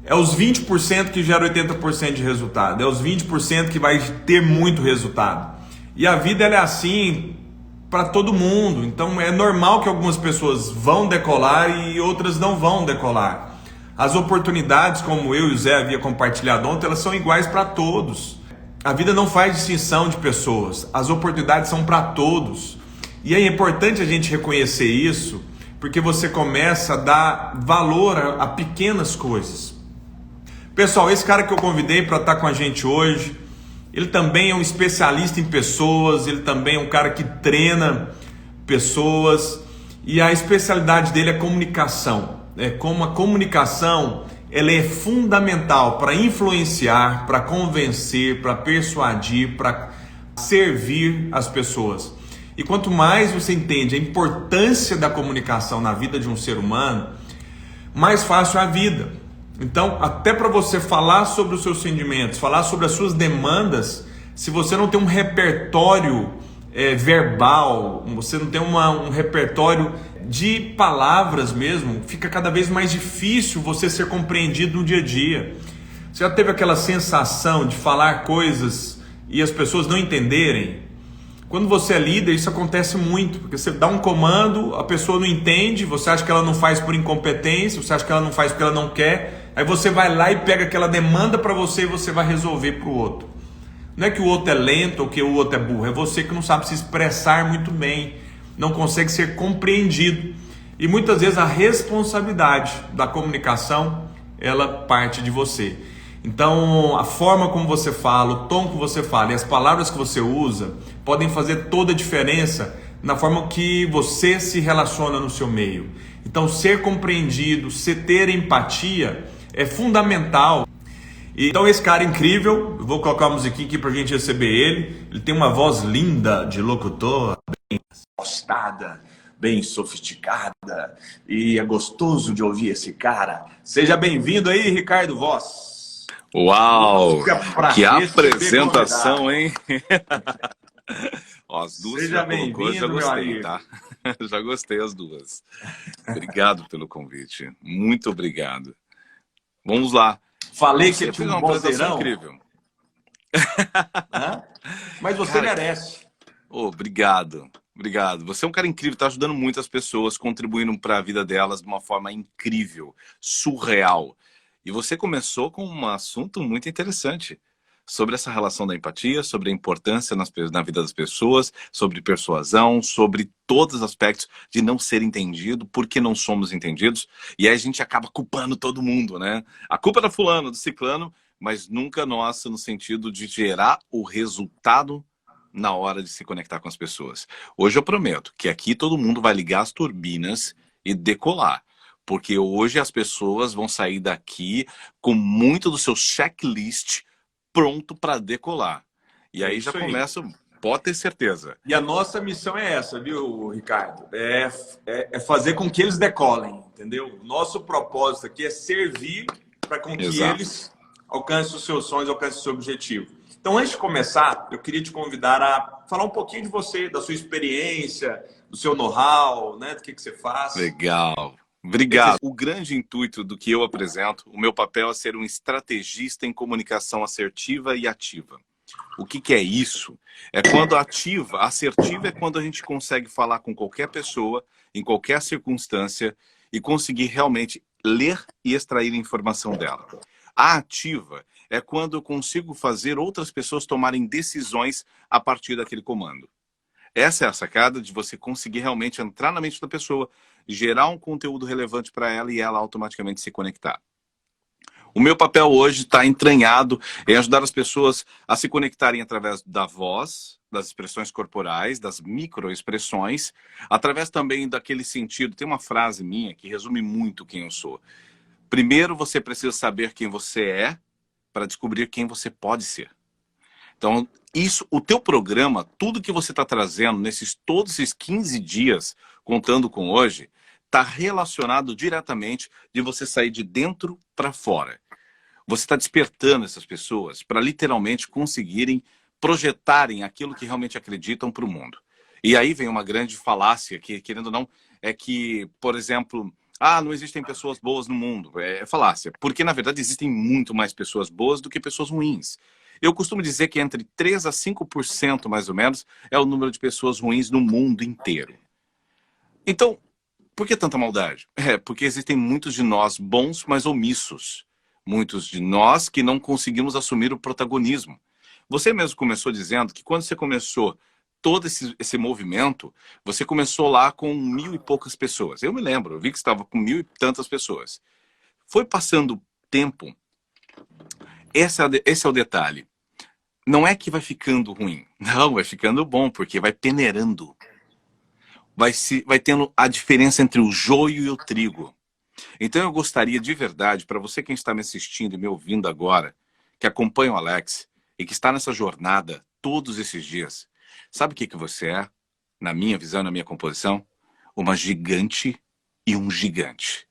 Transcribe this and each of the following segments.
É os 20% que gera 80% de resultado. É os 20% que vai ter muito resultado. E a vida ela é assim para todo mundo. Então é normal que algumas pessoas vão decolar e outras não vão decolar. As oportunidades, como eu e o Zé havia compartilhado ontem, elas são iguais para todos. A vida não faz distinção de pessoas. As oportunidades são para todos. E é importante a gente reconhecer isso, porque você começa a dar valor a pequenas coisas. Pessoal, esse cara que eu convidei para estar com a gente hoje, ele também é um especialista em pessoas, ele também é um cara que treina pessoas e a especialidade dele é comunicação. É como a comunicação ela é fundamental para influenciar, para convencer, para persuadir, para servir as pessoas. E quanto mais você entende a importância da comunicação na vida de um ser humano, mais fácil é a vida. Então, até para você falar sobre os seus sentimentos, falar sobre as suas demandas, se você não tem um repertório verbal, você não tem um repertório de palavras mesmo, fica cada vez mais difícil você ser compreendido no dia a dia. Você já teve aquela sensação de falar coisas e as pessoas não entenderem? Quando você é líder, isso acontece muito, porque você dá um comando, a pessoa não entende, você acha que ela não faz por incompetência, você acha que ela não faz porque ela não quer, aí você vai lá e pega aquela demanda para você e você vai resolver para o outro. Não é que o outro é lento ou que o outro é burro, é você que não sabe se expressar muito bem, não consegue ser compreendido. E muitas vezes a responsabilidade da comunicação, ela parte de você. Então, a forma como você fala, o tom que você fala e as palavras que você usa podem fazer toda a diferença na forma que você se relaciona no seu meio. Então, ser compreendido, ter empatia é fundamental. Então, esse cara é incrível, eu vou colocar uma musiquinha aqui pra gente receber ele. Ele tem uma voz linda de locutor, bem postada, bem sofisticada, e é gostoso de ouvir esse cara. Seja bem-vindo aí, Ricardo Voz. Uau! Que apresentação, hein? Ó, as duas Seja já colocou, já gostei, tá? Já gostei as duas. Obrigado pelo convite. Muito obrigado. Vamos lá. Falei Você que tinha fez um uma apresentação vozeirão. incrível. Hã? Mas você Cara, merece. obrigado. Obrigado. Você é um cara incrível, está ajudando muitas pessoas, contribuindo para a vida delas de uma forma incrível, surreal. E você começou com um assunto muito interessante sobre essa relação da empatia, sobre a importância na vida das pessoas, sobre persuasão, sobre todos os aspectos de não ser entendido, porque não somos entendidos. E aí a gente acaba culpando todo mundo, né? A culpa é da fulano, do ciclano, mas nunca nossa no sentido de gerar o resultado na hora de se conectar com as pessoas. Hoje eu prometo que aqui todo mundo vai ligar as turbinas e decolar. Porque hoje as pessoas vão sair daqui com muito do seu checklist pronto para decolar. E aí já começa, pode ter certeza. E a nossa missão é essa, viu, Ricardo? É fazer com que eles decolem, entendeu? Nosso propósito aqui é servir para com que eles alcancem os seus sonhos, alcancem o seu objetivo. Então, antes de começar, eu queria te convidar a falar um pouquinho de você, da sua experiência, do seu know-how, né? Do que você faz. Legal. Obrigado. O grande intuito do que eu apresento, o meu papel é ser um estrategista em comunicação assertiva e ativa. O que é isso? É quando ativa, assertiva é quando a gente consegue falar com qualquer pessoa, em qualquer circunstância, e conseguir realmente ler e extrair a informação dela. A ativa é quando eu consigo fazer outras pessoas tomarem decisões a partir daquele comando. Essa é a sacada de você conseguir realmente entrar na mente da pessoa, gerar um conteúdo relevante para ela e ela automaticamente se conectar. O meu papel hoje está entranhado em ajudar as pessoas a se conectarem através da voz, das expressões corporais, das microexpressões, através também daquele sentido. Tem uma frase minha que resume muito quem eu sou. Primeiro você precisa saber quem você é para descobrir quem você pode ser. Então, o teu programa, tudo que você está trazendo todos esses 15 dias, contando com hoje, está relacionado diretamente de você sair de dentro para fora. Você está despertando essas pessoas para literalmente conseguirem projetarem aquilo que realmente acreditam para o mundo. E aí vem uma grande falácia que, querendo ou não, é que, por exemplo, Ah, não existem pessoas boas no mundo. É falácia. Porque, na verdade, existem muito mais pessoas boas do que pessoas ruins. Eu costumo dizer que entre 3 a 5%, mais ou menos, é o número de pessoas ruins no mundo inteiro. Então, por que tanta maldade? É, porque existem muitos de nós bons, mas omissos. Muitos de nós que não conseguimos assumir o protagonismo. Você mesmo começou dizendo que quando você começou todo esse movimento, você começou lá com 1.000 e poucas pessoas. Eu me lembro, eu vi que estava com 1.000 e tantas pessoas. Foi passando tempo, esse é o detalhe. Não é que vai ficando ruim, não, vai ficando bom, porque vai peneirando. Vai tendo a diferença entre o joio e o trigo. Então eu gostaria de verdade, para você quem está me assistindo e me ouvindo agora, que acompanha o Alex e que está nessa jornada todos esses dias, sabe o que você é? Na minha visão, na minha composição? Uma gigante e um gigante.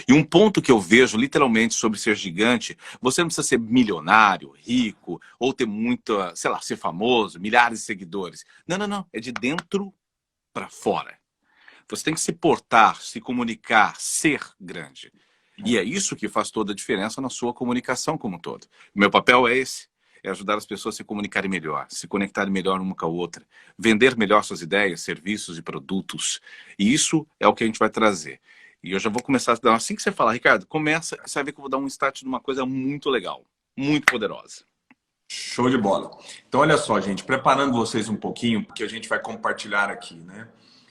E um ponto que eu vejo literalmente sobre ser gigante, você não precisa ser milionário, rico, ou ter muita, sei lá, ser famoso, milhares de seguidores. Não, não, não. É de dentro para fora. Você tem que se portar, se comunicar, ser grande. E é isso que faz toda a diferença na sua comunicação como um todo. Meu papel é esse. É ajudar as pessoas a se comunicarem melhor, se conectarem melhor uma com a outra, vender melhor suas ideias, serviços e produtos. E isso é o que a gente vai trazer. E eu já vou começar a dar, assim que você falar, Ricardo, começa, você vai ver que eu vou dar um start numa coisa muito legal, muito poderosa. Show de bola. Então, olha só, gente, preparando vocês um pouquinho, porque a gente vai compartilhar aqui, né?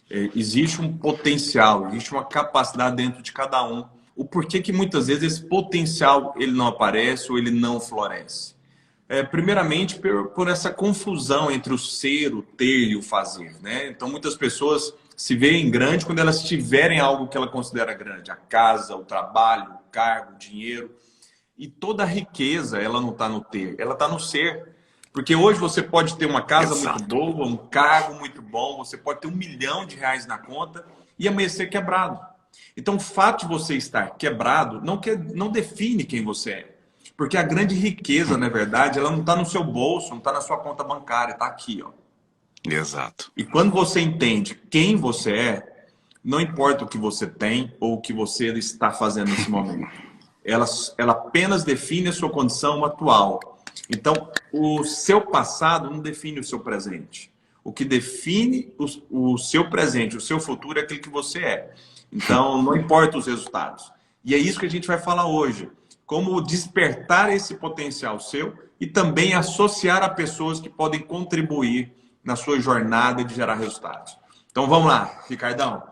Existe um potencial, existe uma capacidade dentro de cada um. O porquê que muitas vezes esse potencial ele não aparece ou ele não floresce. Primeiramente, por essa confusão entre o ser, o ter e o fazer, né? Então, muitas pessoas se veem grande quando elas tiverem algo que ela considera grande. A casa, o trabalho, o cargo, o dinheiro. E toda a riqueza, ela não está no ter, ela está no ser. Porque hoje você pode ter uma casa muito boa, um cargo muito bom, você pode ter R$1 milhão na conta e amanhecer quebrado. Então, o fato de você estar quebrado não define quem você é. Porque a grande riqueza, na verdade, ela não está no seu bolso, não está na sua conta bancária, está aqui, ó. Exato. E quando você entende quem você é, não importa o que você tem ou o que você está fazendo nesse momento. Ela apenas define a sua condição atual. Então, o seu passado não define o seu presente. O que define o seu presente, o seu futuro é aquilo que você é. Então, não importa os resultados. E é isso que a gente vai falar hoje. Como despertar esse potencial seu e também associar a pessoas que podem contribuir na sua jornada de gerar resultados. Então, vamos lá, Ricardão.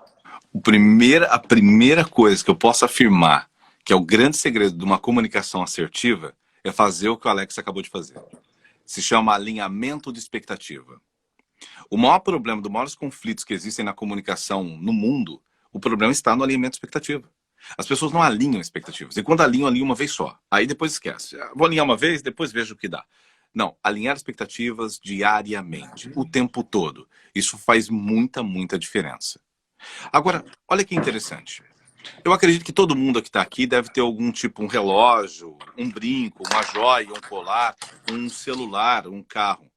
A primeira coisa que eu posso afirmar que é o grande segredo de uma comunicação assertiva, é fazer o que o Alex acabou de fazer. Se chama alinhamento de expectativa. O maior problema, dos maiores conflitos que existem na comunicação no mundo, o problema está no alinhamento de expectativa. As pessoas não alinham expectativas. E quando alinham uma vez só. Aí depois esquece. Vou alinhar uma vez, depois vejo o que dá. Não, alinhar expectativas diariamente, o tempo todo. Isso faz muita, muita diferença. Agora, olha que interessante. Eu acredito que todo mundo que está aqui deve ter algum tipo, um relógio, um brinco, uma joia, um colar, um celular, um carro.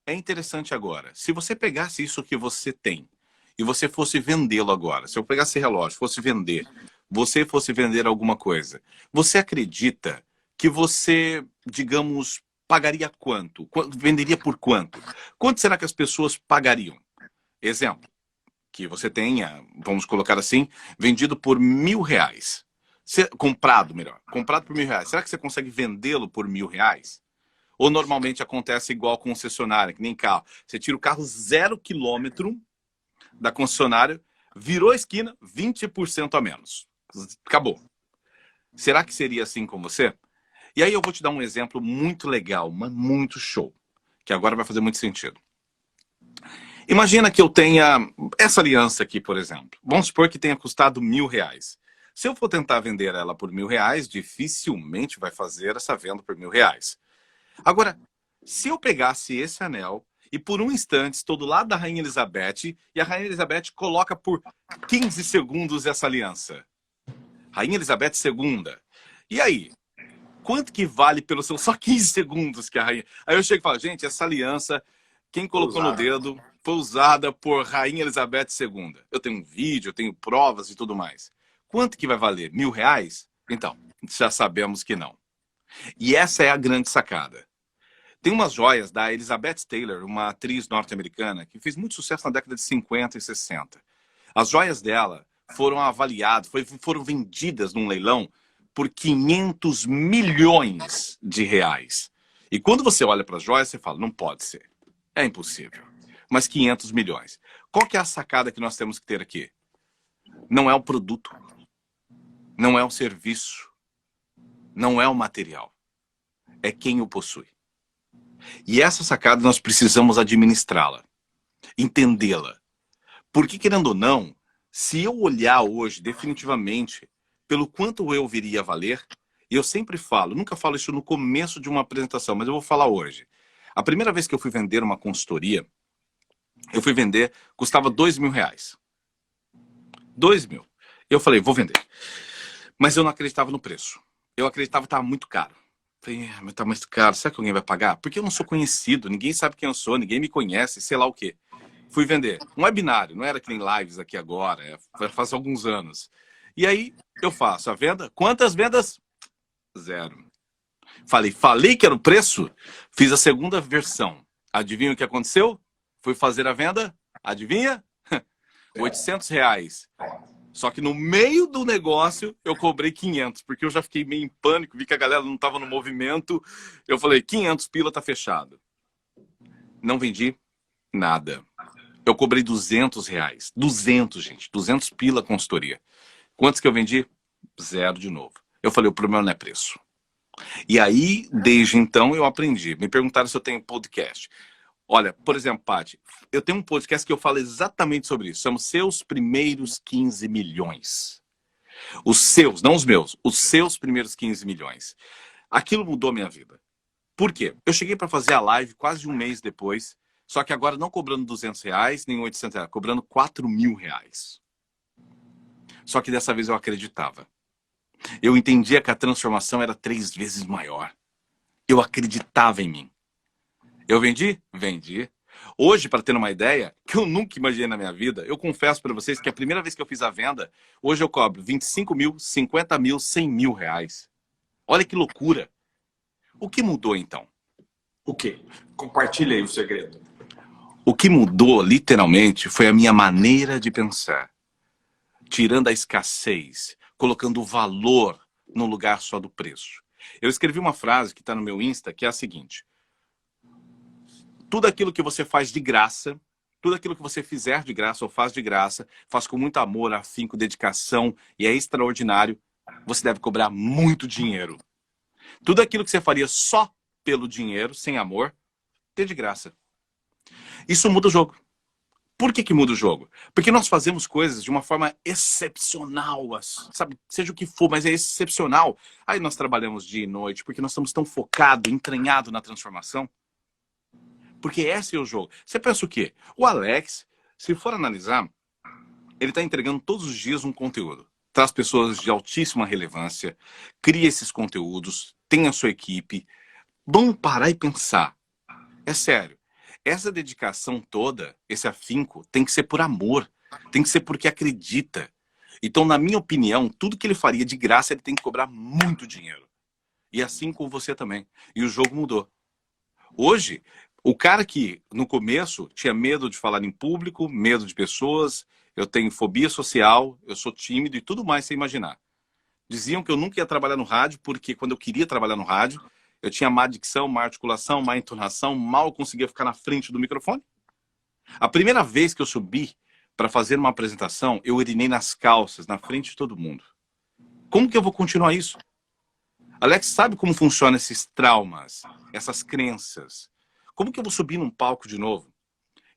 É interessante agora, se você pegasse isso que você tem e você fosse vendê-lo agora, se eu pegasse esse relógio, você fosse vender alguma coisa, você acredita que você, digamos, pagaria quanto? Venderia por quanto? Quanto será que as pessoas pagariam? Exemplo. Que você tenha, vamos colocar assim, vendido por R$1.000. Comprado por R$1.000. Será que você consegue vendê-lo por R$1.000? Ou normalmente acontece igual com concessionária, que nem carro. Você tira o carro 0 km da concessionária, virou a esquina, 20% a menos. Acabou. Será que seria assim com você? E aí eu vou te dar um exemplo muito legal, muito show, que agora vai fazer muito sentido. Imagina que eu tenha essa aliança aqui, por exemplo. Vamos supor que tenha custado R$1.000. Se eu for tentar vender ela por R$1.000, dificilmente vai fazer essa venda por R$1.000. Agora, se eu pegasse esse anel e por um instante estou do lado da Rainha Elizabeth e a Rainha Elizabeth coloca por 15 segundos essa aliança. Rainha Elizabeth II. E aí? Quanto que vale pelos seus só 15 segundos que a Rainha... Aí eu chego e falo, gente, essa aliança, quem colocou no dedo... foi usada por Rainha Elizabeth II. Eu tenho um vídeo, eu tenho provas e tudo mais. Quanto que vai valer? R$1.000? Então, já sabemos que não. E essa é a grande sacada. Tem umas joias da Elizabeth Taylor, uma atriz norte-americana, que fez muito sucesso na década de 50 e 60. As joias dela foram avaliadas, foram vendidas num leilão por 500 milhões de reais. E quando você olha para as joias, você fala, não pode ser. É impossível. Mas 500 milhões. Qual que é a sacada que nós temos que ter aqui? Não é o produto. Não é o serviço. Não é o material. É quem o possui. E essa sacada nós precisamos administrá-la. Entendê-la. Porque, querendo ou não, se eu olhar hoje definitivamente pelo quanto eu viria a valer, e eu sempre falo, nunca falo isso no começo de uma apresentação, mas eu vou falar hoje. A primeira vez que eu fui vender uma consultoria, eu fui vender, custava R$2.000. 2.000. Eu falei, vou vender. Mas eu não acreditava no preço. Eu acreditava que estava muito caro. Falei, mas tá muito caro, será que alguém vai pagar? Porque eu não sou conhecido, ninguém sabe quem eu sou, ninguém me conhece, sei lá o quê. Fui vender um webinário, não era que nem lives aqui agora, faz alguns anos. E aí eu faço a venda, quantas vendas? 0. Falei que era o preço, fiz a segunda versão. Adivinha o que aconteceu? Fui fazer a venda, adivinha? R$800. Só que no meio do negócio eu cobrei 500, porque eu já fiquei meio em pânico, vi que a galera não estava no movimento. Eu falei, 500 pila, tá fechado. Não vendi nada. Eu cobrei R$200. 200, gente. 200 pila consultoria. Quantos que eu vendi? 0 de novo. Eu falei, o problema não é preço. E aí, desde então, eu aprendi. Me perguntaram se eu tenho podcast. Olha, por exemplo, Paty, eu tenho um podcast que eu falo exatamente sobre isso. São os seus primeiros 15 milhões. Os seus, não os meus. Os seus primeiros 15 milhões. Aquilo mudou a minha vida. Por quê? Eu cheguei para fazer a live quase um mês depois, só que agora não cobrando R$200, nem R$800, cobrando R$4.000. Só que dessa vez eu acreditava. Eu entendia que a transformação era 3 vezes maior. Eu acreditava em mim. Eu vendi? Vendi. Hoje, para ter uma ideia, que eu nunca imaginei na minha vida, eu confesso para vocês que a primeira vez que eu fiz a venda, hoje eu cobro 25 mil, 50 mil, 100 mil reais. Olha que loucura. O que mudou então? O quê? Compartilha aí o segredo. O que mudou, literalmente, foi a minha maneira de pensar. Tirando a escassez, colocando o valor no lugar só do preço. Eu escrevi uma frase que está no meu Insta, que é a seguinte. Tudo aquilo que você faz de graça, tudo aquilo que você fizer de graça ou faz de graça, faz com muito amor, afinco, dedicação e é extraordinário, você deve cobrar muito dinheiro. Tudo aquilo que você faria só pelo dinheiro, sem amor, é de graça. Isso muda o jogo. Por que muda o jogo? Porque nós fazemos coisas de uma forma excepcional, sabe? Seja o que for, mas é excepcional. Aí nós trabalhamos dia e noite, porque nós estamos tão focados, entranhados na transformação. Porque esse é o jogo. Você pensa o quê? O Alex, se for analisar, ele está entregando todos os dias um conteúdo. Traz pessoas de altíssima relevância, cria esses conteúdos, tem a sua equipe. Vamos parar e pensar. É sério. Essa dedicação toda, esse afinco, tem que ser por amor. Tem que ser porque acredita. Então, na minha opinião, tudo que ele faria de graça, ele tem que cobrar muito dinheiro. E assim com você também. E o jogo mudou. Hoje, o cara que, no começo, tinha medo de falar em público, medo de pessoas, eu tenho fobia social, eu sou tímido e tudo mais sem imaginar. Diziam que eu nunca ia trabalhar no rádio, porque quando eu queria trabalhar no rádio, eu tinha má dicção, má articulação, má entonação, mal conseguia ficar na frente do microfone. A primeira vez que eu subi para fazer uma apresentação, eu urinei nas calças, na frente de todo mundo. Como que eu vou continuar isso? Alex, sabe como funcionam esses traumas, essas crenças? Como que eu vou subir num palco de novo?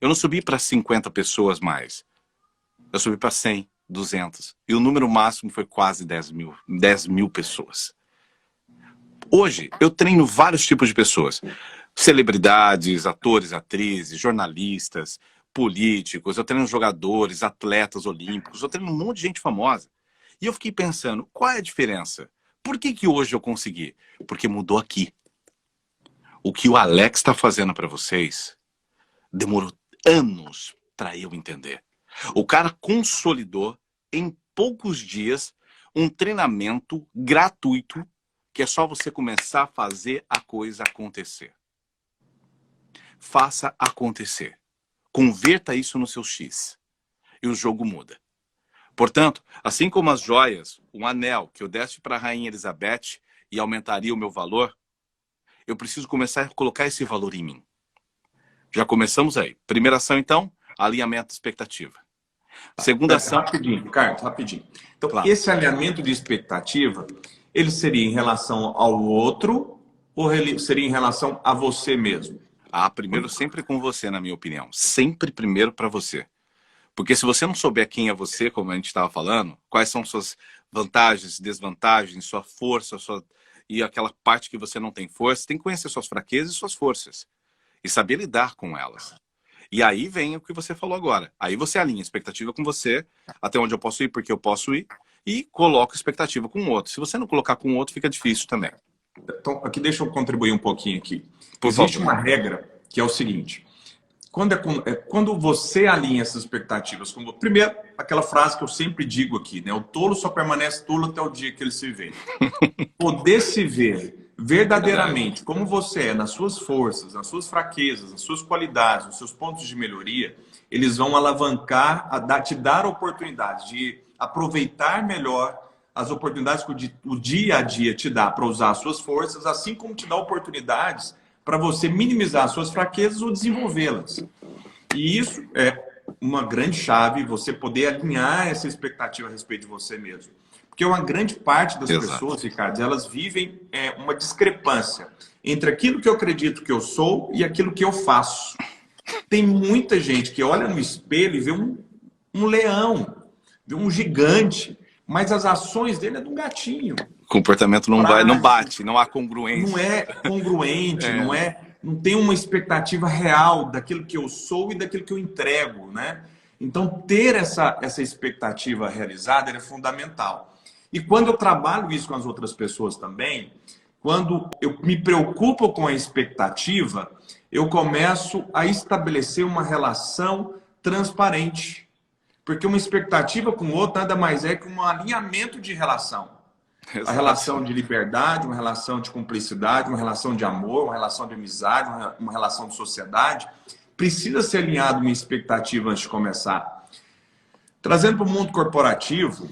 Eu não subi para 50 pessoas mais. Eu subi para 100, 200. E o número máximo foi quase 10 mil pessoas. Hoje, eu treino vários tipos de pessoas. Celebridades, atores, atrizes, jornalistas, políticos. Eu treino jogadores, atletas olímpicos. Eu treino um monte de gente famosa. E eu fiquei pensando, qual é a diferença? Por que hoje eu consegui? Porque mudou aqui. O que o Alex está fazendo para vocês demorou anos para eu entender. O cara consolidou em poucos dias um treinamento gratuito que é só você começar a fazer a coisa acontecer. Faça acontecer. Converta isso no seu X. E o jogo muda. Portanto, assim como as joias, um anel que eu desse para a Rainha Elizabeth e aumentaria o meu valor, eu preciso começar a colocar esse valor em mim. Já começamos aí. Primeira ação, então, alinhamento de expectativa. Segunda ação... Rapidinho, Ricardo, rapidinho. Então, claro. Esse alinhamento de expectativa, ele seria em relação ao outro ou ele seria em relação a você mesmo? Primeiro sempre com você, na minha opinião. Sempre primeiro para você. Porque se você não souber quem é você, como a gente estava falando, quais são suas vantagens, desvantagens, sua força, e aquela parte que você não tem força, você tem que conhecer suas fraquezas e suas forças. E saber lidar com elas. E aí vem o que você falou agora. Aí você alinha a expectativa com você, até onde eu posso ir, porque eu posso ir, e coloca a expectativa com o outro. Se você não colocar com o outro, fica difícil também. Então, aqui deixa eu contribuir um pouquinho aqui. Por Existe favor. uma regra que é o seguinte. Quando você alinha essas expectativas, primeiro, aquela frase que eu sempre digo aqui, né? O tolo só permanece tolo até o dia que ele se vê. Poder se ver verdadeiramente como você é, nas suas forças, nas suas fraquezas, nas suas qualidades, nos seus pontos de melhoria, eles vão alavancar, te dar a oportunidade de aproveitar melhor as oportunidades que o dia a dia te dá para usar as suas forças, assim como te dá oportunidades para você minimizar as suas fraquezas ou desenvolvê-las. E isso é uma grande chave, você poder alinhar essa expectativa a respeito de você mesmo. Porque uma grande parte das pessoas, Ricardo, elas vivem uma discrepância entre aquilo que eu acredito que eu sou e aquilo que eu faço. Tem muita gente que olha no espelho e vê um leão, vê um gigante, mas as ações dele é de um gatinho. O comportamento não bate, não há congruência. Não é congruente, não tem uma expectativa real daquilo que eu sou e daquilo que eu entrego, né? Então, ter essa expectativa realizada é fundamental. E quando eu trabalho isso com as outras pessoas também, quando eu me preocupo com a expectativa, eu começo a estabelecer uma relação transparente. Porque uma expectativa com o outro nada mais é que um alinhamento de relação. A relação de liberdade, uma relação de cumplicidade, uma relação de amor, uma relação de amizade, uma relação de sociedade, precisa ser alinhado uma expectativa antes de começar. Trazendo para o mundo corporativo,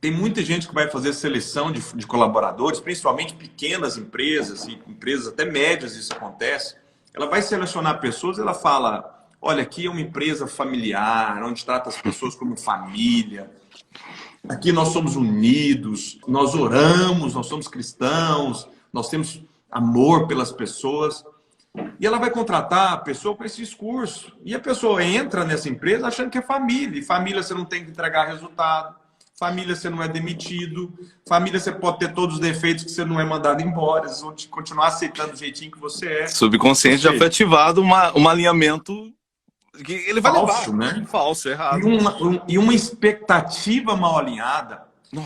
tem muita gente que vai fazer seleção de colaboradores, principalmente pequenas empresas, e empresas até médias isso acontece. Ela vai selecionar pessoas, ela fala, olha, aqui é uma empresa familiar, onde trata as pessoas como família. Aqui nós somos unidos, nós oramos, nós somos cristãos, nós temos amor pelas pessoas. E ela vai contratar a pessoa com esse discurso. E a pessoa entra nessa empresa achando que é família. E família você não tem que entregar resultado. Família você não é demitido. Família você pode ter todos os defeitos que você não é mandado embora. Eles vão te continuar aceitando do jeitinho que você é. Subconsciente já foi ativado um alinhamento... que ele vai falso, levar. Né? Falso, errado. E uma expectativa mal alinhada,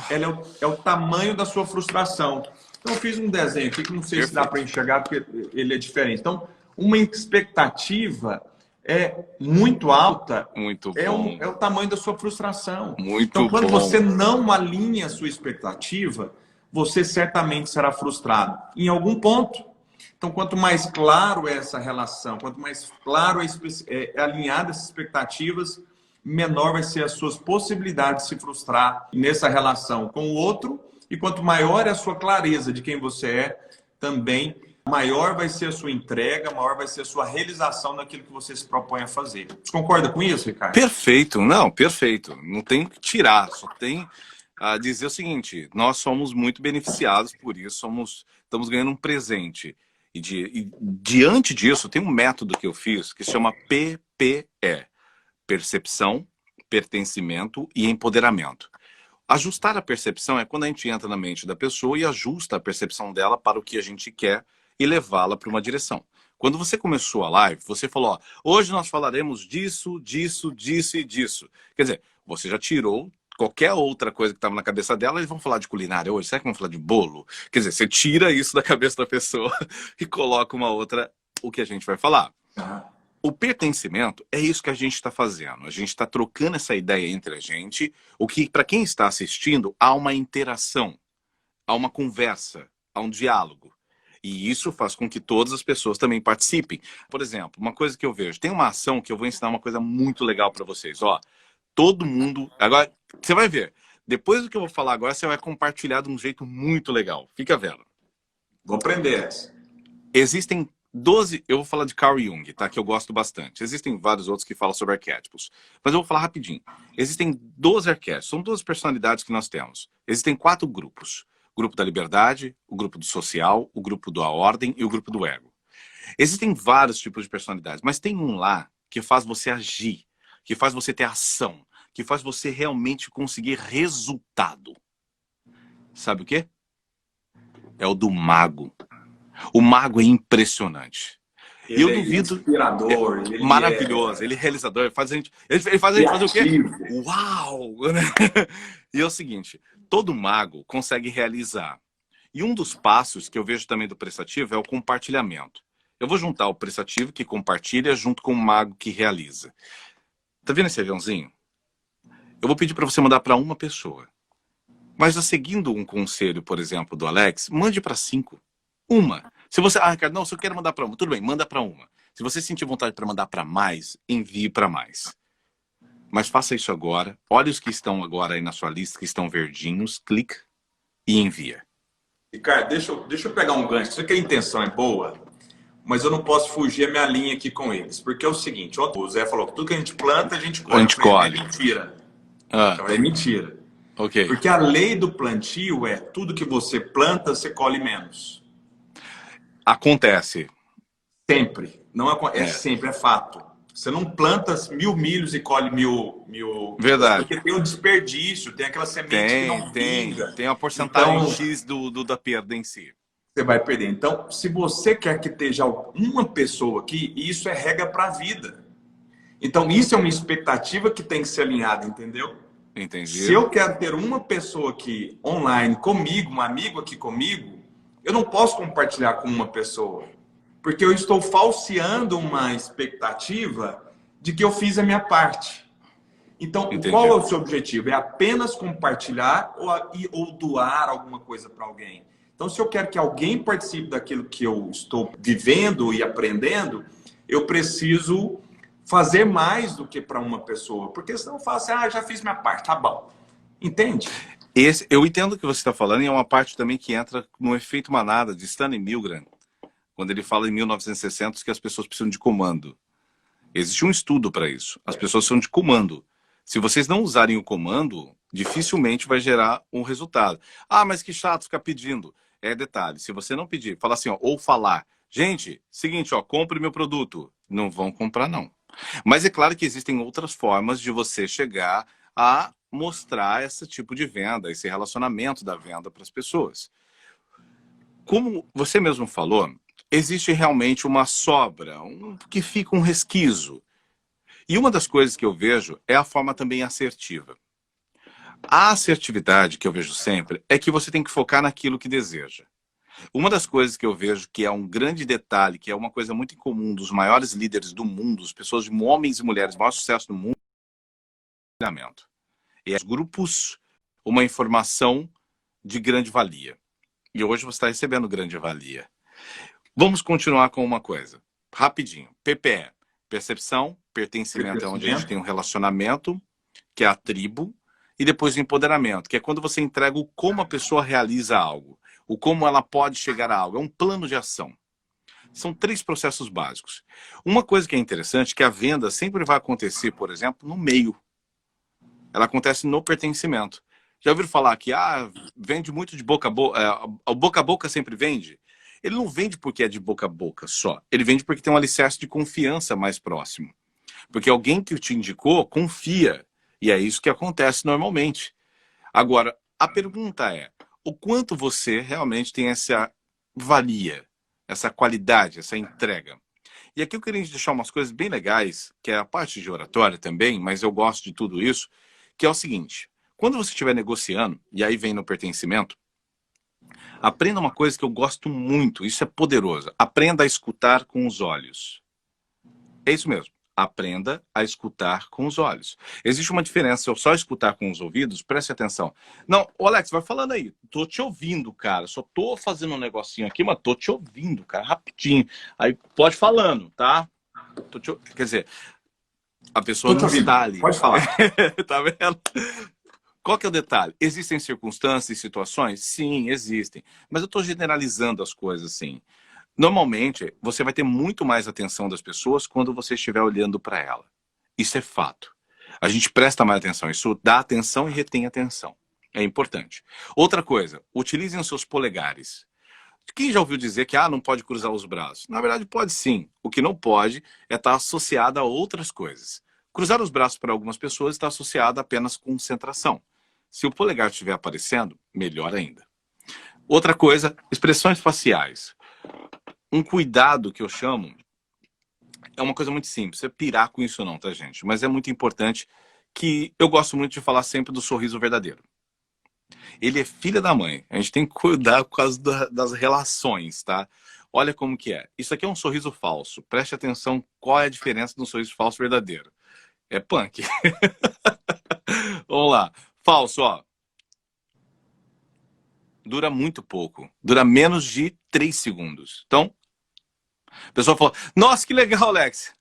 ela é o tamanho da sua frustração. Então, eu fiz um desenho aqui que não sei se dá para enxergar, porque ele é diferente. Então, uma expectativa muito alta é o tamanho da sua frustração. Então, quando você não alinha a sua expectativa, você certamente será frustrado em algum ponto. Então, quanto mais claro é essa relação, quanto mais claro é alinhada essas expectativas, menor vai ser as suas possibilidades de se frustrar nessa relação com o outro. E quanto maior é a sua clareza de quem você é, também maior vai ser a sua entrega, maior vai ser a sua realização naquilo que você se propõe a fazer. Você concorda com isso, Ricardo? Perfeito. Não, perfeito. Não tem que tirar, só tem a dizer o seguinte, nós somos muito beneficiados por isso, estamos ganhando um presente. E diante disso, tem um método que eu fiz que se chama PPE. Percepção, pertencimento e empoderamento. Ajustar a percepção é quando a gente entra na mente da pessoa e ajusta a percepção dela para o que a gente quer e levá-la para uma direção. Quando você começou a live, você falou, ó, hoje nós falaremos disso, disso, disso e disso. Quer dizer, você já tirou qualquer outra coisa que estava na cabeça dela, eles vão falar de culinária hoje, será que vão falar de bolo? Quer dizer, você tira isso da cabeça da pessoa e coloca uma outra, o que a gente vai falar. O pertencimento é isso que a gente está fazendo. A gente está trocando essa ideia entre a gente, o que, para quem está assistindo, há uma interação, há uma conversa, há um diálogo. E isso faz com que todas as pessoas também participem. Por exemplo, uma coisa que eu vejo, tem uma ação que eu vou ensinar uma coisa muito legal para vocês. Ó, todo mundo... Agora, você vai ver. Depois do que eu vou falar agora, você vai compartilhar de um jeito muito legal. Fica vendo. Vou aprender essa. Existem 12... Eu vou falar de Carl Jung, tá? Que eu gosto bastante. Existem vários outros que falam sobre arquétipos. Mas eu vou falar rapidinho. Existem 12 arquétipos. São 12 personalidades que nós temos. Existem 4 grupos. O grupo da liberdade, o grupo do social, o grupo da ordem e o grupo do ego. Existem vários tipos de personalidades, mas tem um lá que faz você agir, que faz você ter ação, que faz você realmente conseguir resultado. Sabe o quê? É o do mago. O mago é impressionante. Ele eu é duvido. inspirador, ele maravilhoso, ele é realizador, ele faz a gente fazer o quê? Uau! E é o seguinte, todo mago consegue realizar. E um dos passos que eu vejo também do prestativo é o compartilhamento. Eu vou juntar o prestativo que compartilha junto com o mago que realiza. Tá vendo esse aviãozinho? Eu vou pedir para você mandar para uma pessoa. Mas seguindo um conselho, por exemplo, do Alex, mande para 5. Uma. Se você, Ricardo, não, se eu quero mandar para uma, tudo bem, manda para uma. Se você sentir vontade para mandar para mais, envie para mais. Mas faça isso agora. Olha os que estão agora aí na sua lista, que estão verdinhos, clica e envia. Ricardo, deixa eu pegar um gancho. Sei que a intenção é boa, mas eu não posso fugir a minha linha aqui com eles. Porque é o seguinte, o Zé falou que tudo que a gente planta, a gente colhe. A gente colhe. É mentira. Ah. Então, é mentira. Okay. Porque a lei do plantio é tudo que você planta, você colhe menos. Acontece. Sempre. Não acontece sempre, é fato. Você não planta 1000 milhos e colhe 1000. Verdade. Porque tem o desperdício, tem aquela semente que não pinga. Tem uma porcentagem então, X da perda em si. Você vai perder. Então, se você quer que esteja uma pessoa aqui, isso é regra para a vida. Então, isso é uma expectativa que tem que ser alinhada, entendeu? Entendi. Se eu quero ter uma pessoa aqui online comigo, um amigo aqui comigo, eu não posso compartilhar com uma pessoa. Porque eu estou falseando uma expectativa de que eu fiz a minha parte. Então, Entendi. Qual é o seu objetivo? É apenas compartilhar ou doar alguma coisa para alguém? Então, se eu quero que alguém participe daquilo que eu estou vivendo e aprendendo, eu preciso fazer mais do que para uma pessoa. Porque senão eu falo assim, já fiz minha parte, tá bom. Entende? Eu entendo o que você está falando e é uma parte também que entra no efeito manada de Stanley Milgram, quando ele fala em 1960 que as pessoas precisam de comando. Existe um estudo para isso. As pessoas precisam de comando. Se vocês não usarem o comando, dificilmente vai gerar um resultado. Mas que chato ficar pedindo. É detalhe, se você não pedir, falar assim, ou falar, gente, seguinte, compre meu produto. Não vão comprar, não. Mas é claro que existem outras formas de você chegar a mostrar esse tipo de venda, esse relacionamento da venda para as pessoas. Como você mesmo falou, existe realmente uma sobra, que fica um resquizo. E uma das coisas que eu vejo é a forma também assertiva. A assertividade que eu vejo sempre é que você tem que focar naquilo que deseja. Uma das coisas que eu vejo que é um grande detalhe, que é uma coisa muito incomum dos maiores líderes do mundo, as pessoas de homens e mulheres, maior sucesso do mundo, é o compartilhamento. E os grupos, uma informação de grande valia. E hoje você está recebendo grande valia. Vamos continuar com uma coisa. Rapidinho. PPE. Percepção, pertencimento é onde a gente tem um relacionamento, que é a tribo. E depois o empoderamento, que é quando você entrega o como a pessoa realiza algo. O como ela pode chegar a algo. É um plano de ação. São 3 processos básicos. Uma coisa que é interessante é que a venda sempre vai acontecer, por exemplo, no meio. Ela acontece no pertencimento. Já ouviram falar que vende muito de boca a boca, o boca a boca sempre vende? Ele não vende porque é de boca a boca só. Ele vende porque tem um alicerce de confiança mais próximo. Porque alguém que te indicou confia. E é isso que acontece normalmente. Agora, a pergunta é, o quanto você realmente tem essa valia, essa qualidade, essa entrega? E aqui eu queria deixar umas coisas bem legais, que é a parte de oratória também, mas eu gosto de tudo isso, que é o seguinte, quando você estiver negociando, e aí vem no pertencimento, aprenda uma coisa que eu gosto muito, isso é poderoso. Aprenda a escutar com os olhos. É isso mesmo. Aprenda a escutar com os olhos. Existe uma diferença. Se eu só escutar com os ouvidos, preste atenção. Não, ô Alex, vai falando aí. Tô te ouvindo, cara. Só tô fazendo um negocinho aqui, mas tô te ouvindo, cara, rapidinho. Aí pode falando, tá? Quer dizer, a pessoa não está ali. Pode falar. Tá vendo? Qual que é o detalhe? Existem circunstâncias e situações? Sim, existem. Mas eu estou generalizando as coisas assim. Normalmente, você vai ter muito mais atenção das pessoas quando você estiver olhando para ela. Isso é fato. A gente presta mais atenção. Isso dá atenção e retém atenção. É importante. Outra coisa, utilizem os seus polegares. Quem já ouviu dizer que não pode cruzar os braços? Na verdade, pode sim. O que não pode é estar associado a outras coisas. Cruzar os braços para algumas pessoas está associado apenas com concentração. Se o polegar estiver aparecendo, melhor ainda. Outra coisa, expressões faciais. Um cuidado que eu chamo é uma coisa muito simples. Você pirar com isso não, tá, gente? Mas é muito importante que eu gosto muito de falar sempre do sorriso verdadeiro. Ele é filha da mãe. A gente tem que cuidar por causa das relações, tá? Olha como que é. Isso aqui é um sorriso falso. Preste atenção qual é a diferença de um sorriso falso e verdadeiro. É punk. Vamos lá. Falso, ó. Dura muito pouco. Dura menos de 3 segundos. Então, a pessoa falou, nossa, que legal, Alex.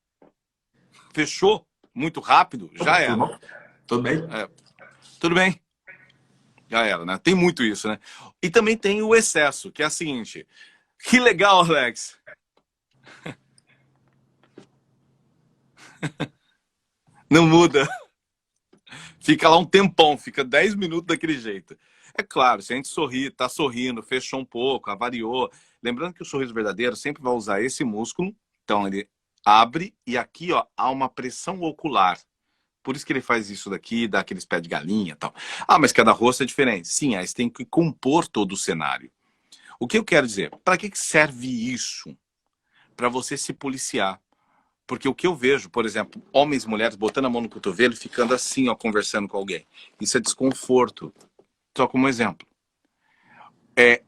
Fechou muito rápido, já era. Tudo bem? Tudo bem. Já era, né? Tem muito isso, né? E também tem o excesso, que é a seguinte. Que legal, Alex. Não muda. Fica lá um tempão, fica 10 minutos daquele jeito. É claro, se a gente sorrir, tá sorrindo, fechou um pouco, avariou. Lembrando que o sorriso verdadeiro sempre vai usar esse músculo. Então ele abre e aqui, ó, há uma pressão ocular. Por isso que ele faz isso daqui, dá aqueles pés de galinha e tal. Mas cada rosto é diferente. Sim, aí você tem que compor todo o cenário. O que eu quero dizer? Para que serve isso? Para você se policiar. Porque o que eu vejo, por exemplo, homens e mulheres botando a mão no cotovelo e ficando assim, ó, conversando com alguém. Isso é desconforto. Só como exemplo.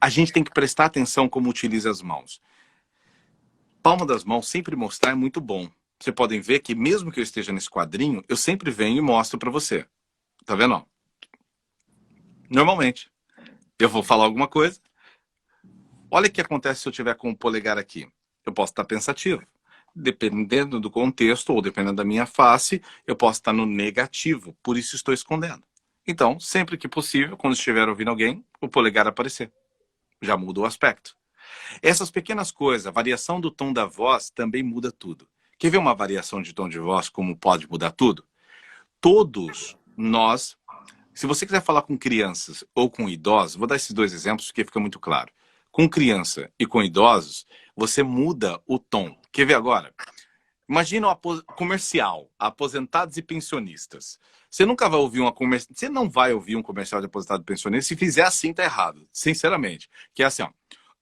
A gente tem que prestar atenção como utiliza as mãos. Palma das mãos sempre mostrar é muito bom. Vocês podem ver que mesmo que eu esteja nesse quadrinho, eu sempre venho e mostro para você. Tá vendo? Ó? Normalmente. Eu vou falar alguma coisa. Olha o que acontece se eu tiver com o polegar aqui. Eu posso estar pensativo. Dependendo do contexto ou dependendo da minha face, eu posso estar no negativo. Por isso estou escondendo. Então, sempre que possível, quando estiver ouvindo alguém, o polegar aparecer. Já muda o aspecto. Essas pequenas coisas, a variação do tom da voz também muda tudo. Quer ver uma variação de tom de voz como pode mudar tudo? Todos nós, se você quiser falar com crianças ou com idosos, vou dar esses dois exemplos porque fica muito claro. Com criança e com idosos, você muda o tom. Quer ver agora? Imagina um comercial, aposentados e pensionistas. Você nunca vai ouvir você não vai ouvir um comercial de aposentado e pensionista. Se fizer assim, tá errado. Sinceramente. Que é assim, ó.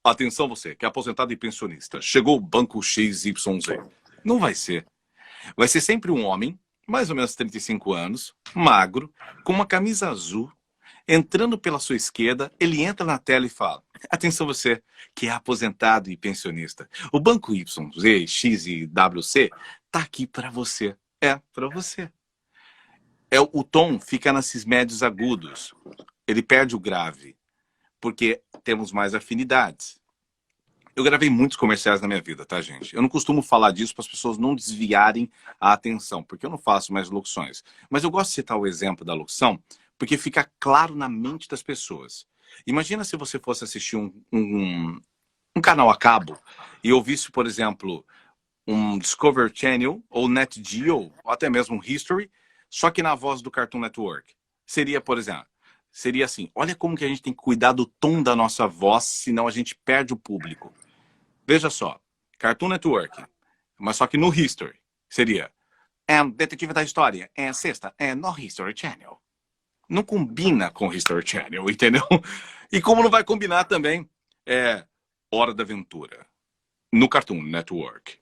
Atenção você, que é aposentado e pensionista. Chegou o banco XYZ. Não vai ser. Vai ser sempre um homem, mais ou menos 35 anos, magro, com uma camisa azul, entrando pela sua esquerda, ele entra na tela e fala, atenção você, que é aposentado e pensionista. O banco YZ, X e WC tá aqui para você. É, para você. O tom fica nesses médios agudos. Ele perde o grave, porque temos mais afinidades. Eu gravei muitos comerciais na minha vida, tá, gente? Eu não costumo falar disso para as pessoas não desviarem a atenção, porque eu não faço mais locuções. Mas eu gosto de citar o exemplo da locução, porque fica claro na mente das pessoas. Imagina se você fosse assistir um canal a cabo e ouvisse, por exemplo, um Discovery Channel, ou Net Geo, ou até mesmo um History, só que na voz do Cartoon Network. Seria, por exemplo, seria assim, olha como que a gente tem que cuidar do tom da nossa voz, senão a gente perde o público. Veja só, Cartoon Network, mas só que no History, seria Detetive da História, sexta, no History Channel. Não combina com o History Channel, entendeu? E como não vai combinar também, Hora da Aventura, no Cartoon Network.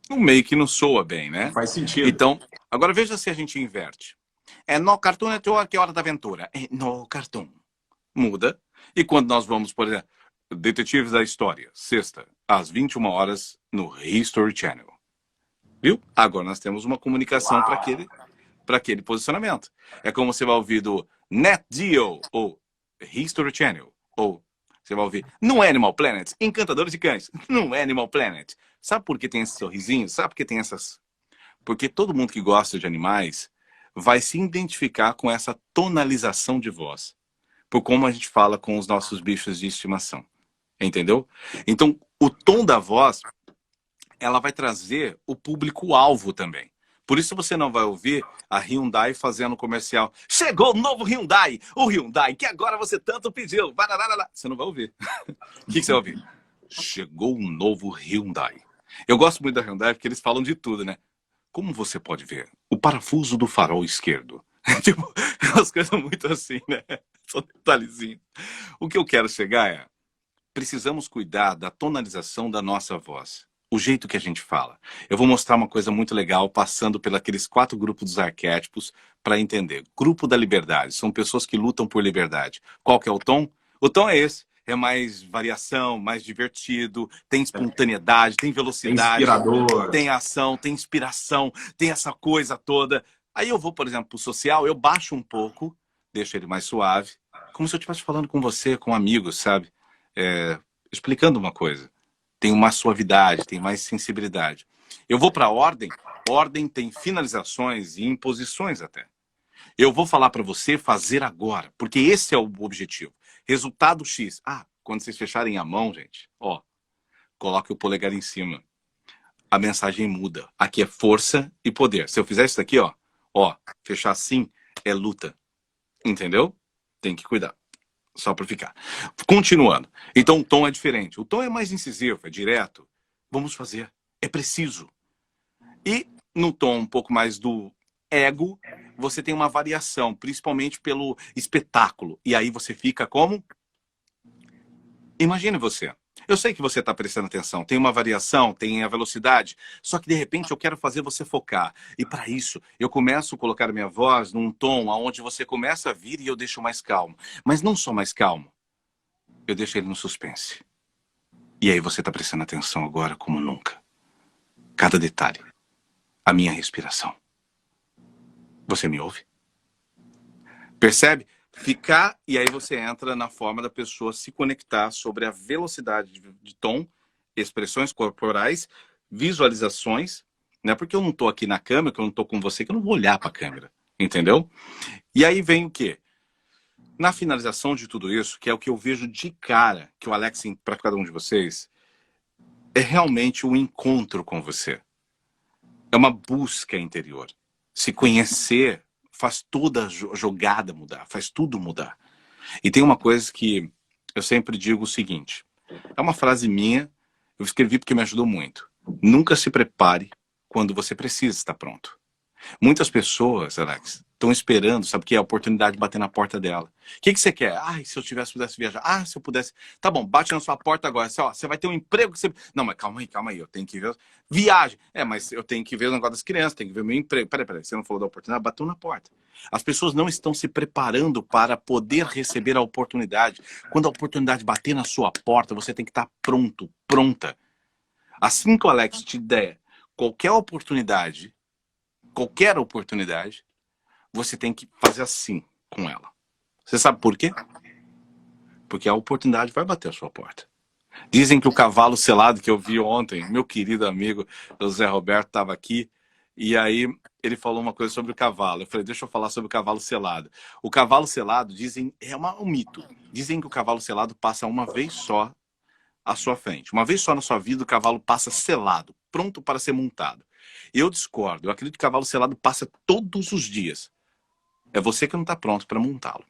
No meio que não soa bem, né? Faz sentido. Então, agora veja se a gente inverte. No Cartoon Network, Hora da Aventura. No Cartoon. Muda. E quando nós vamos, por exemplo, Detetives da História, sexta, às 21 horas, no History Channel. Viu? Agora nós temos uma comunicação para Uau. aquele posicionamento. É como você vai ouvir do Net Geo, ou History Channel, ou você vai ouvir no Animal Planet, Encantadores de Cães, no Animal Planet. Sabe por que tem esse sorrisinho? Sabe por que tem essas... Porque todo mundo que gosta de animais vai se identificar com essa tonalização de voz, por como a gente fala com os nossos bichos de estimação. Entendeu? Então, o tom da voz, ela vai trazer o público-alvo também. Por isso você não vai ouvir a Hyundai fazendo comercial. Chegou o novo Hyundai! O Hyundai que agora você tanto pediu. Você não vai ouvir. O que você vai ouvir? Chegou um novo Hyundai. Eu gosto muito da Hyundai porque eles falam de tudo, né? Como você pode ver, o parafuso do farol esquerdo. Tipo, umas coisas muito assim, né? Só detalhezinho. O que eu quero chegar é, precisamos cuidar da tonalização da nossa voz. O jeito que a gente fala. Eu vou mostrar uma coisa muito legal, passando pelos 4 grupos dos arquétipos para entender. Grupo da liberdade. São pessoas que lutam por liberdade. Qual que é o tom? O tom é esse. É mais variação, mais divertido, tem espontaneidade, tem velocidade, Inspirador. tem ação, tem inspiração, tem essa coisa toda. Aí eu vou, por exemplo, pro social, eu baixo um pouco, deixo ele mais suave, como se eu estivesse falando com você, com amigos, sabe? Explicando uma coisa. Tem uma suavidade, tem mais sensibilidade. Eu vou para ordem. Ordem tem finalizações e imposições até. Eu vou falar para você fazer agora, porque esse é o objetivo. Resultado X. Ah, quando vocês fecharem a mão, gente, ó, coloque o polegar em cima. A mensagem muda. Aqui é força e poder. Se eu fizer isso aqui, ó, fechar assim é luta. Entendeu? Tem que cuidar. Só para ficar. Continuando. Então o tom é diferente. O tom é mais incisivo, é direto. Vamos fazer. É preciso. E no tom um pouco mais do ego, você tem uma variação, principalmente pelo espetáculo. E aí você fica como? Imagine você. Eu sei que você está prestando atenção. Tem uma variação, tem a velocidade. Só que de repente eu quero fazer você focar. E para isso, eu começo a colocar a minha voz num tom onde você começa a vir e eu deixo mais calmo. Mas não só mais calmo. Eu deixo ele no suspense. E aí você está prestando atenção agora como nunca. Cada detalhe. A minha respiração. Você me ouve? Percebe? Ficar, e aí você entra na forma da pessoa se conectar sobre a velocidade de tom, expressões corporais, visualizações, né? Porque eu não tô aqui na câmera, que eu não tô com você, que eu não vou olhar para a câmera, entendeu? E aí vem o quê? Na finalização de tudo isso, que é o que eu vejo de cara, que o Alex, para cada um de vocês, é realmente um encontro com você. É uma busca interior. Se conhecer faz toda a jogada mudar, faz tudo mudar. E tem uma coisa que eu sempre digo o seguinte, é uma frase minha, eu escrevi porque me ajudou muito. Nunca se prepare quando você precisa estar pronto. Muitas pessoas, Alex, estão esperando, sabe o que é? A oportunidade de bater na porta pela. O que você quer? Ah, se eu pudesse viajar. Ah, se eu pudesse. Tá bom, bate na sua porta agora. Você vai ter um emprego. Você... Não, mas calma aí. Eu tenho que ver. Viagem. Mas eu tenho que ver o negócio das crianças, tenho que ver o meu emprego. Peraí. Você não falou da oportunidade? Bateu na porta. As pessoas não estão se preparando para poder receber a oportunidade. Quando a oportunidade bater na sua porta, você tem que estar pronto, pronta. Assim que o Alex te der qualquer oportunidade, você tem que fazer assim com ela. Você sabe por quê? Porque a oportunidade vai bater a sua porta. Dizem que o cavalo selado que eu vi ontem, meu querido amigo José Roberto estava aqui, e aí ele falou uma coisa sobre o cavalo. Eu falei, deixa eu falar sobre o cavalo selado. O cavalo selado, dizem, é um mito. Dizem que o cavalo selado passa uma vez só à sua frente. Uma vez só na sua vida o cavalo passa selado, pronto para ser montado. Eu discordo. Eu acredito que o cavalo selado passa todos os dias. É você que não está pronto para montá-lo.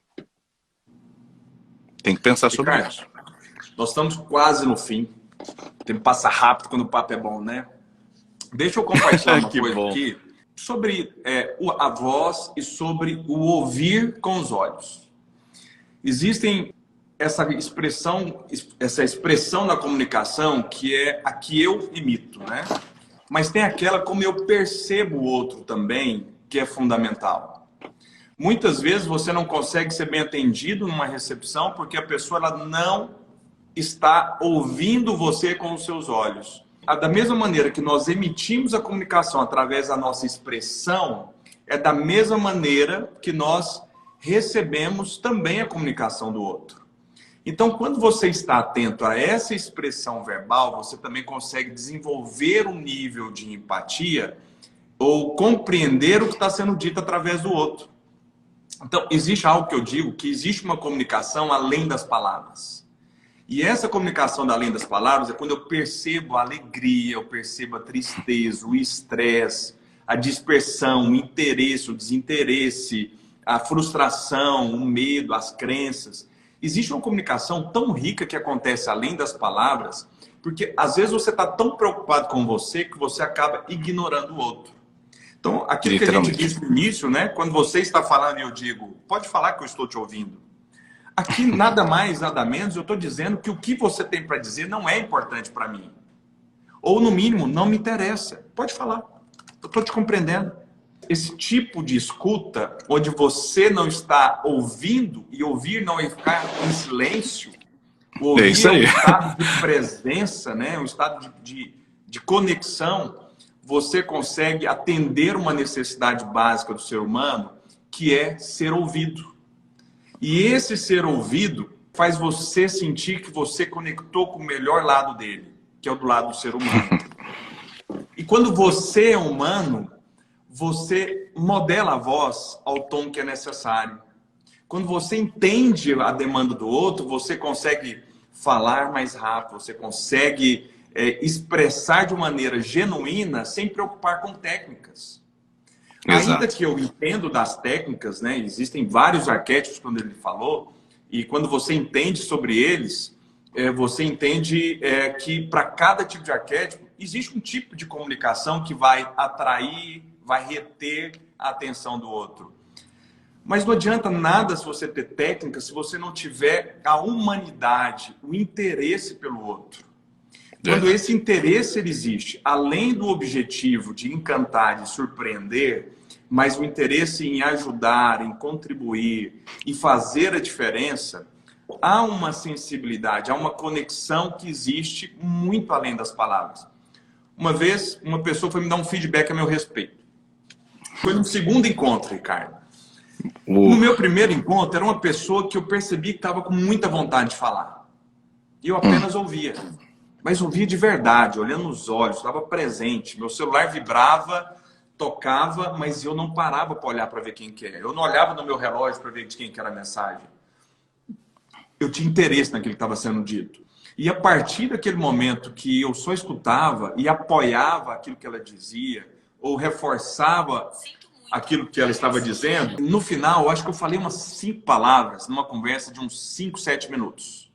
Tem que pensar sobre isso. Nós estamos quase no fim. O tempo passa rápido quando o papo é bom, né? Deixa eu compartilhar uma coisa aqui sobre a voz e sobre o ouvir com os olhos. Existem essa expressão na comunicação que é a que eu imito, né? Mas tem aquela como eu percebo o outro também, que é fundamental. Muitas vezes você não consegue ser bem atendido numa recepção porque a pessoa ela não está ouvindo você com os seus olhos. Da mesma maneira que nós emitimos a comunicação através da nossa expressão, é da mesma maneira que nós recebemos também a comunicação do outro. Então, quando você está atento a essa expressão verbal, você também consegue desenvolver um nível de empatia ou compreender o que está sendo dito através do outro. Então, existe algo que eu digo, que existe uma comunicação além das palavras. E essa comunicação além das palavras é quando eu percebo a alegria, eu percebo a tristeza, o estresse, a dispersão, o interesse, o desinteresse, a frustração, o medo, as crenças. Existe uma comunicação tão rica que acontece além das palavras, porque às vezes você está tão preocupado com você que você acaba ignorando o outro. Então, aquilo que a gente disse no início, né? Quando você está falando e eu digo, pode falar que eu estou te ouvindo. Aqui, nada mais, nada menos, eu estou dizendo que o que você tem para dizer não é importante para mim. Ou, no mínimo, não me interessa. Pode falar. Eu estou te compreendendo. Esse tipo de escuta, onde você não está ouvindo, e ouvir não é ficar em silêncio, ouvir isso aí. é um estado de presença, né? Um estado de conexão, você consegue atender uma necessidade básica do ser humano, que é ser ouvido. E esse ser ouvido faz você sentir que você conectou com o melhor lado dele, que é o do lado do ser humano. E quando você é humano, você modela a voz ao tom que é necessário. Quando você entende a demanda do outro, você consegue falar mais rápido, você consegue expressar de maneira genuína, sem preocupar com técnicas. Exato. Ainda que eu entendo das técnicas, né? Existem vários arquétipos, quando ele falou, e quando você entende sobre eles, você entende que para cada tipo de arquétipo, existe um tipo de comunicação que vai atrair, vai reter a atenção do outro. Mas não adianta nada se você ter técnica, se você não tiver a humanidade, o interesse pelo outro. Quando esse interesse ele existe, além do objetivo de encantar e surpreender, mas o interesse em ajudar, em contribuir e fazer a diferença, há uma sensibilidade, há uma conexão que existe muito além das palavras. Uma vez, uma pessoa foi me dar um feedback a meu respeito. Foi no segundo encontro, Ricardo. No meu primeiro encontro, era uma pessoa que eu percebi que estava com muita vontade de falar. E eu apenas ouvia. Mas ouvia de verdade, olhando nos olhos, estava presente. Meu celular vibrava, tocava, mas eu não parava para olhar para ver quem que é. Eu não olhava no meu relógio para ver de quem que era a mensagem. Eu tinha interesse naquilo que estava sendo dito. E a partir daquele momento que eu só escutava e apoiava aquilo que ela dizia, ou reforçava aquilo que ela estava dizendo, no final, eu acho que eu falei umas 5 palavras numa conversa de uns 5, 7 minutos.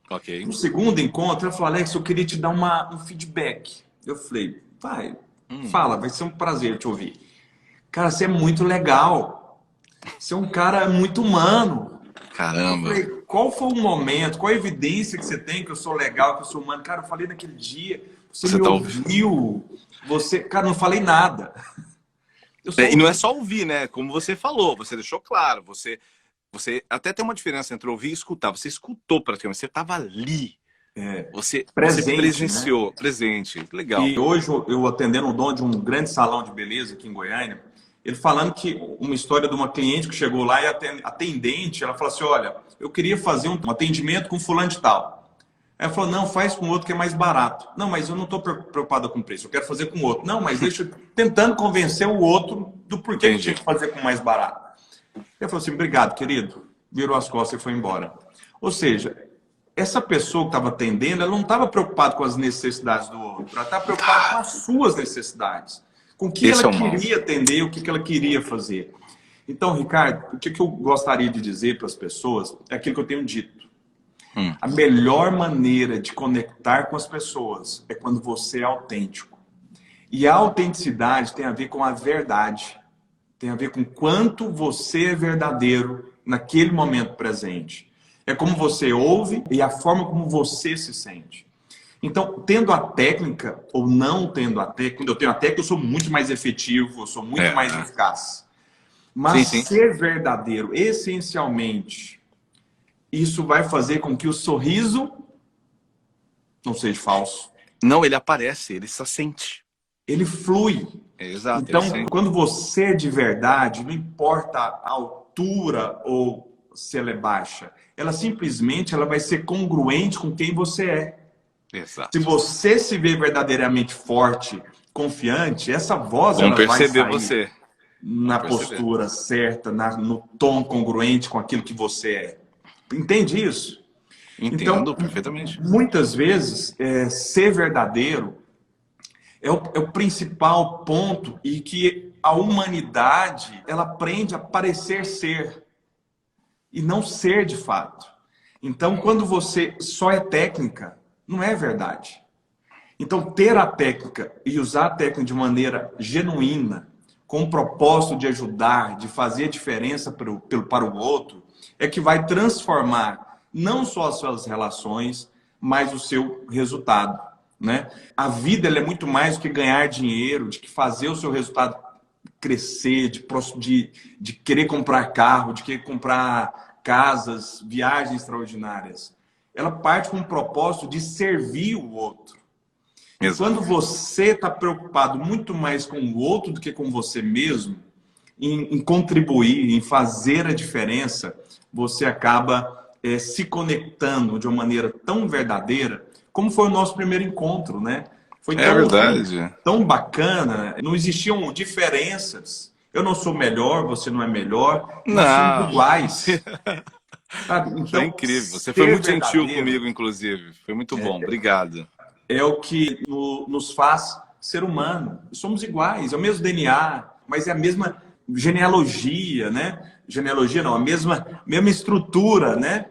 Ok. No segundo encontro, ela falou, Alex, eu queria te dar um feedback. Eu falei, vai, fala, vai ser um prazer te ouvir. Cara, você é muito legal. Você é um cara muito humano. Caramba. Eu falei, qual foi o momento, qual a evidência que você tem que eu sou legal, que eu sou humano? Cara, eu falei naquele dia, você me ouviu. Você, cara, não falei nada. E não é só ouvir, né? Como você falou, você deixou claro, você até tem uma diferença entre ouvir e escutar. Você escutou praticamente, você estava ali. Você presenciou, né? Presente. Legal. E hoje eu atendendo o dono de um grande salão de beleza aqui em Goiânia, ele falando que uma história de uma cliente que chegou lá e a atendente, ela falou assim, olha, eu queria fazer um atendimento com fulano de tal. Aí ela falou, não, faz com outro que é mais barato. Não, mas eu não estou preocupado com o preço, eu quero fazer com outro. Não, mas deixa eu tentando convencer o outro do porquê que tinha que fazer com mais barato. Ele falou assim, obrigado, querido. Virou as costas e foi embora. Ou seja, essa pessoa que estava atendendo, ela não estava preocupada com as necessidades do outro. Ela estava preocupada com as suas necessidades. Com o que ela queria atender, o que ela queria fazer. Então, Ricardo, o que eu gostaria de dizer para as pessoas é aquilo que eu tenho dito. A melhor maneira de conectar com as pessoas é quando você é autêntico. E a autenticidade tem a ver com a verdade. Tem a ver com quanto você é verdadeiro naquele momento presente. É como você ouve e a forma como você se sente. Então, tendo a técnica ou não tendo a técnica, quando eu tenho a técnica, eu sou muito mais efetivo, eu sou muito mais eficaz. Mas ser verdadeiro, essencialmente, isso vai fazer com que o sorriso não seja falso. Não, ele aparece, ele só sente. Ele flui. Exato, Então, ele sente. quando você é de verdade, não importa a altura ou se ela é baixa, ela simplesmente ela vai ser congruente com quem você é. Se Exato. você se vê verdadeiramente forte, confiante, essa voz Vão ela vai perceber sair você. na postura certa, no tom congruente com aquilo que você é. Entende isso? Então, Entendo perfeitamente. muitas vezes, ser verdadeiro é o principal ponto e que a humanidade ela aprende a parecer ser e não ser de fato. Então, quando você só é técnica, não é verdade. Então, ter a técnica e usar a técnica de maneira genuína, com o propósito de ajudar, de fazer diferença para o outro, é que vai transformar não só as suas relações, mas o seu resultado. Né? A vida ela é muito mais do que ganhar dinheiro, de que fazer o seu resultado crescer, de querer comprar carro, de querer comprar casas, viagens extraordinárias. Ela parte com o propósito de servir o outro. E quando você está preocupado muito mais com o outro do que com você mesmo, em contribuir, em fazer a diferença, você acaba se conectando de uma maneira tão verdadeira, como foi o nosso primeiro encontro, né? Foi tão bacana, não existiam diferenças. Eu não sou melhor, você não é melhor, nós somos iguais. Sabe? Então, é incrível. Você foi muito gentil comigo, inclusive. Foi muito bom. Obrigado. É o que nos faz ser humano. Somos iguais, é o mesmo DNA, mas é a mesma genealogia, né? Genealogia não, a mesma estrutura, né?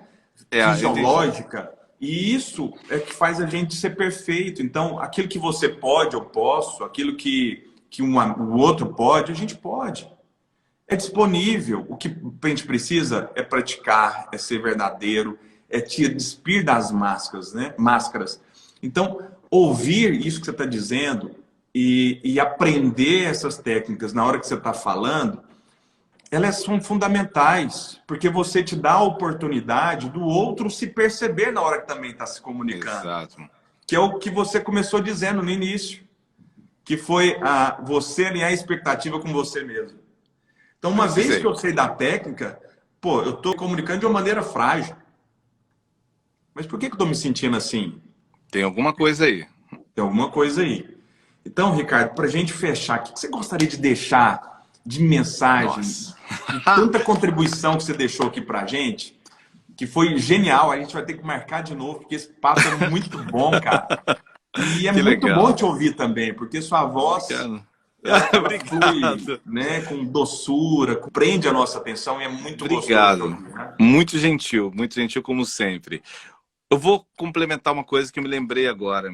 Fisiológica. E isso é que faz a gente ser perfeito. Então, aquilo que você pode, eu posso. Aquilo que o outro pode, a gente pode. É disponível. O que a gente precisa é praticar, é ser verdadeiro, é te despir das máscaras, né? Então, ouvir isso que você está dizendo e aprender essas técnicas na hora que você está falando, elas são fundamentais, porque você te dá a oportunidade do outro se perceber na hora que também está se comunicando. Exato. Que é o que você começou dizendo no início, que foi você alinhar a expectativa com você mesmo. Então, uma vez que eu sei da técnica, eu estou comunicando de uma maneira frágil. Mas por que eu estou me sentindo assim? Tem alguma coisa aí. Tem alguma coisa aí. Então, Ricardo, para a gente fechar, o que você gostaria de deixar de mensagem, de tanta contribuição que você deixou aqui para a gente, que foi genial. A gente vai ter que marcar de novo, porque esse papo é muito bom, cara. E é muito bom te ouvir também, porque sua voz ela flui, né, com doçura, prende a nossa atenção e é muito gostoso. Obrigado. Né? Muito gentil como sempre. Eu vou complementar uma coisa que eu me lembrei agora,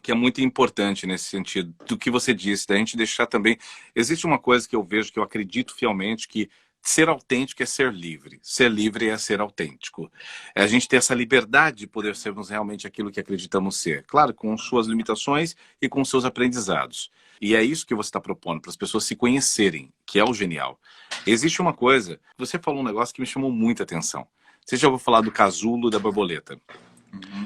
que é muito importante nesse sentido, do que você disse, da gente deixar também... Existe uma coisa que eu vejo, que eu acredito fielmente, que ser autêntico é ser livre. Ser livre é ser autêntico. É a gente ter essa liberdade de poder sermos realmente aquilo que acreditamos ser. Claro, com suas limitações e com seus aprendizados. E é isso que você está propondo, para as pessoas se conhecerem, que é o genial. Existe uma coisa, você falou um negócio que me chamou muita atenção. Você já ouviu falar do casulo da borboleta?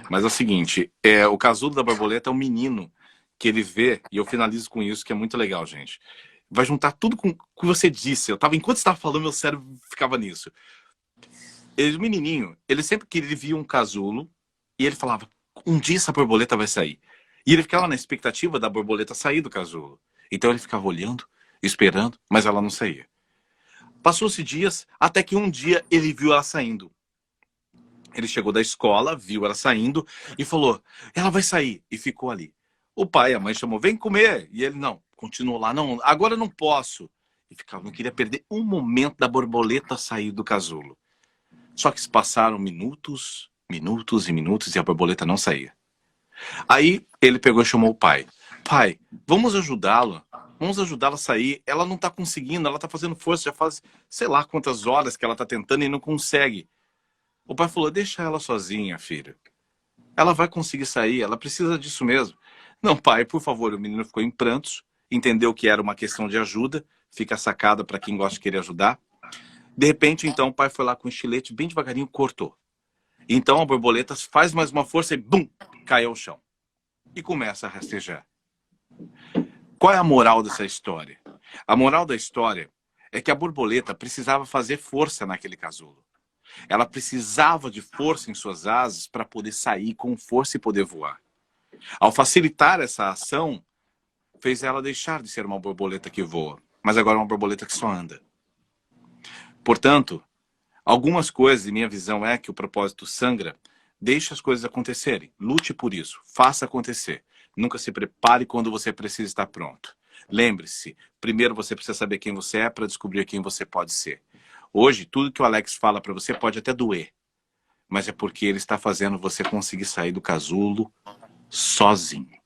Mas é o seguinte, o casulo da borboleta é um menino que ele vê, e eu finalizo com isso, que é muito legal, gente. Vai juntar tudo com o que você disse. Enquanto você estava falando, meu cérebro ficava nisso. O menininho, ele sempre que ele via um casulo, e ele falava, um dia essa borboleta vai sair. E ele ficava na expectativa da borboleta sair do casulo. Então ele ficava olhando, esperando, mas ela não saía. Passou-se dias, até que um dia ele viu ela saindo. Ele chegou da escola, viu ela saindo e falou, ela vai sair. E ficou ali. O pai, a mãe chamou, vem comer. E ele, não, continuou lá, não, agora eu não posso. E ficava, não queria perder um momento da borboleta sair do casulo. Só que se passaram minutos, minutos e minutos e a borboleta não saía. Aí ele pegou e chamou o pai. Pai, vamos ajudá-la. Vamos ajudá-la a sair. Ela não está conseguindo, ela está fazendo força. Já faz sei lá quantas horas que ela está tentando e não consegue. O pai falou, deixa ela sozinha, filho. Ela vai conseguir sair, ela precisa disso mesmo. Não, pai, por favor. O menino ficou em prantos, entendeu que era uma questão de ajuda. Fica a sacada para quem gosta de querer ajudar. De repente, então, o pai foi lá com um estilete, bem devagarinho, cortou. Então a borboleta faz mais uma força e bum, caiu ao chão. e começa a rastejar. Qual é a moral dessa história? A moral da história é que a borboleta precisava fazer força naquele casulo. Ela precisava de força em suas asas para poder sair com força e poder voar. Ao facilitar essa ação, fez ela deixar de ser uma borboleta que voa, mas agora é uma borboleta que só anda. Portanto, algumas coisas, em minha visão, é que o propósito sangra. Deixe as coisas acontecerem. Lute por isso. Faça acontecer. Nunca se prepare quando você precisa estar pronto. Lembre-se, primeiro você precisa saber quem você é para descobrir quem você pode ser. Hoje, tudo que o Alex fala para você pode até doer, mas é porque ele está fazendo você conseguir sair do casulo sozinho.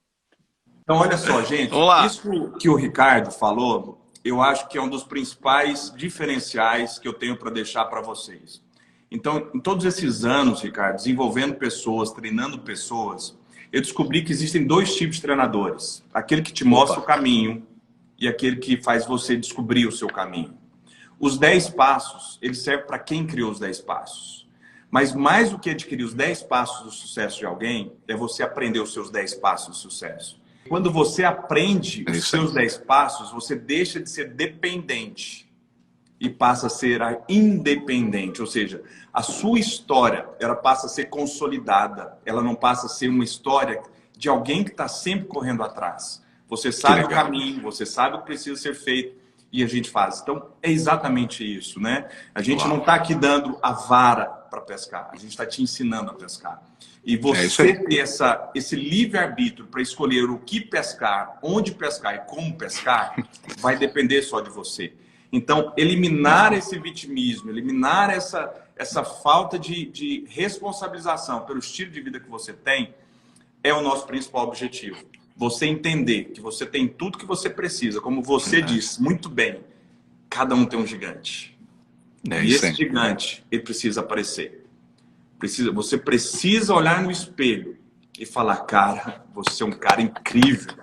Então, olha só, gente, Olá. Isso que o Ricardo falou, eu acho que é um dos principais diferenciais que eu tenho para deixar para vocês. Então, em todos esses anos, Ricardo, desenvolvendo pessoas, treinando pessoas, eu descobri que existem dois tipos de treinadores. Aquele que te mostra o caminho e aquele que faz você descobrir o seu caminho. Os 10 passos, eles servem para quem criou os 10 passos. Mas mais do que adquirir os 10 passos do sucesso de alguém, é você aprender os seus 10 passos de sucesso. Quando você aprende os seus 10 passos, você deixa de ser dependente e passa a ser independente. Ou seja, a sua história, ela passa a ser consolidada. Ela não passa a ser uma história de alguém que está sempre correndo atrás. Você sabe o caminho, você sabe o que precisa ser feito e a gente faz. Então, é exatamente isso, né? A gente não está aqui dando a vara para pescar. A gente está te ensinando a pescar. E você ter esse livre-arbítrio para escolher o que pescar, onde pescar e como pescar, vai depender só de você. Então, eliminar esse vitimismo, eliminar essa falta de responsabilização pelo estilo de vida que você tem, é o nosso principal objetivo. Você entender que você tem tudo que você precisa. Como você disse muito bem, cada um tem um gigante. E esse gigante, ele precisa aparecer. Você precisa olhar no espelho e falar, cara, você é um cara incrível.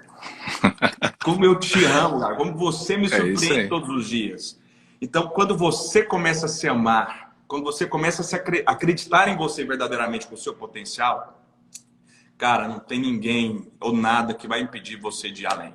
Como eu te amo, cara. Como você me surpreende todos os dias. Então, quando você começa a se amar, quando você começa a se acreditar em você verdadeiramente com o seu potencial, cara, não tem ninguém ou nada que vai impedir você de ir além.